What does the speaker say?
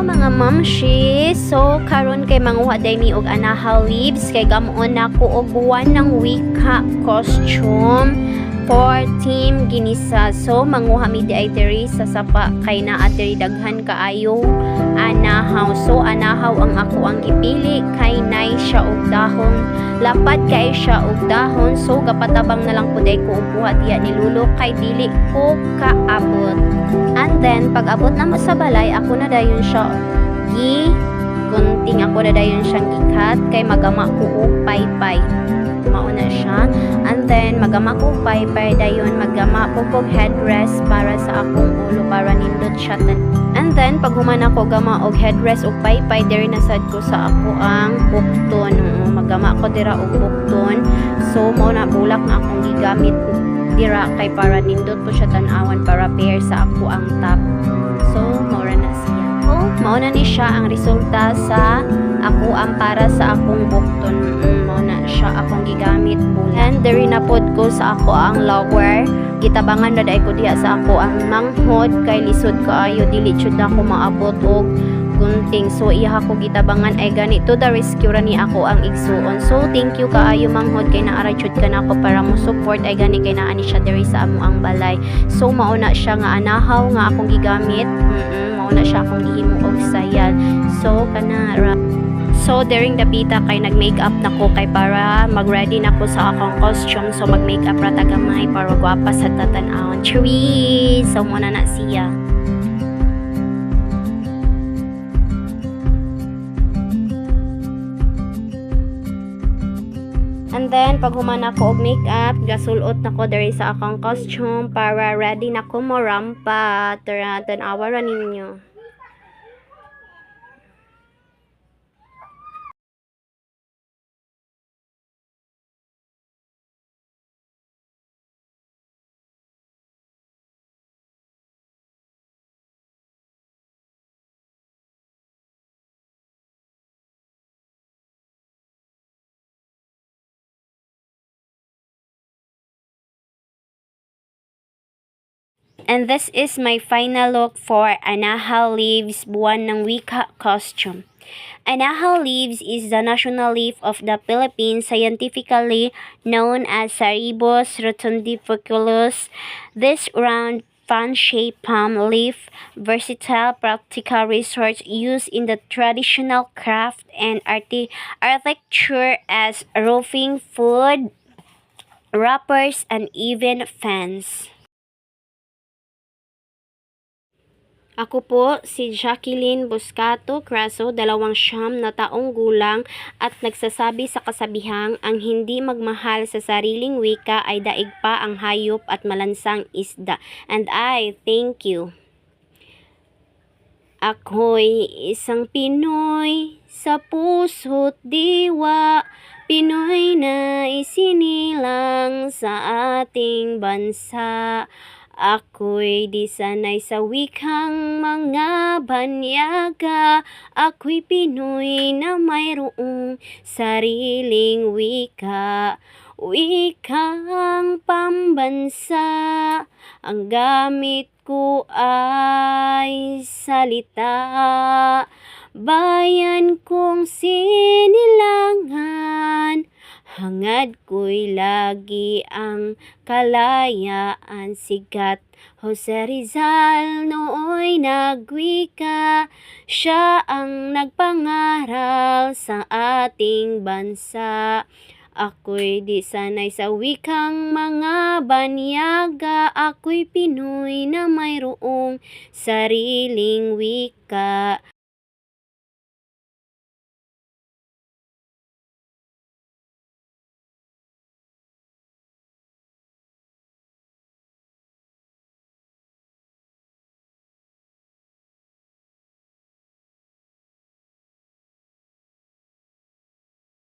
Mga mamshi, so karon kay manguha day mi og anahaw leaves kay gamuon nako og buwan ng wika costume for team Ginisa. So manguha mi day diri sa sapa kay naa diri daghan kaayo anahaw. So anahaw ang ako ang ipili kay nay siya og dahon, lapad kay siya og dahon. So gapatabang na lang pud ay ko upuha diya ni Lulo kay dili ko kaabot. And then pag abot na mo sa balay, ako na dayon siya gunting, ako na dayon siyang gikat kay magama ko og paypay. Mauna siya. And then magama ko og paypay dayon magama ko og headrest para sa akong ulo para nindot siya. And then pag human ako gama og headrest og paypay, diri na sad ko sa ako ang bukton. Magama ko dira og bukton. So mo na bulak na akong gigamit dira kay para nindot po siya tan-awan para pair sa ako ang top. So maura na siya. Mauna ni siya ang resulta sa ako ang para sa akong bukton. Mauna siya akong gigamit bulak. And diri na pod ko sa ako ang lower. Gitabangan na dai ko diha sa ako ang manghod kay lisod kaayo dili jud ako maabot og gunting. So iya ko gitabangan ay ganito the rescue ra ni ako ang igsuon. So thank you kaayo manghod kay naara jud ka nako para mo support ay gani kay naa ni siya diri sa amo ang balay. So mauna siya nga anahaw nga akong gigamit. Mauna siya akong gihimo og sayal. So kana so during the pita kay nag-makeup nako kay para mag-ready nako sa akong costume. So mag-makeup ra tagamay para gwapa sa tatan-awon. Cheers! So muna na siya. And then, pag human ako og makeup, gasulot nako diri sa akong costume para ready nako mo rampa. Tara, tan-awa ra ninyo. And this is my final look for Anahaw Leaves buwan ng wika costume. Anahaw leaves is the national leaf of the Philippines, scientifically known as Saribos rotundifolia. This round fan-shaped palm leaf, versatile practical resource used in the traditional craft and architecture as roofing, food, wrappers, and even fans. Ako po si Jacqueline Buscato Craso, 29 na taong gulang at nagsasabi sa kasabihang ang hindi magmahal sa sariling wika ay daig pa ang hayop at malansang isda. And I thank you. Ako'y isang Pinoy sa puso't diwa, Pinoy na isinilang sa ating bansa. Ako'y di sanay sa wikang mga banyaga, ako'y Pinoy na mayroong sariling wika. Wikang pambansa, ang gamit ko ay salita. Bayan kong sinilangan, Hangad ko'y lagi ang kalayaan sigat. Jose Rizal nooy nagwika, siya ang nagpangaral sa ating bansa. Ako'y di sanay sa wikang mga banyaga, ako'y Pinoy na mayroong sariling wika.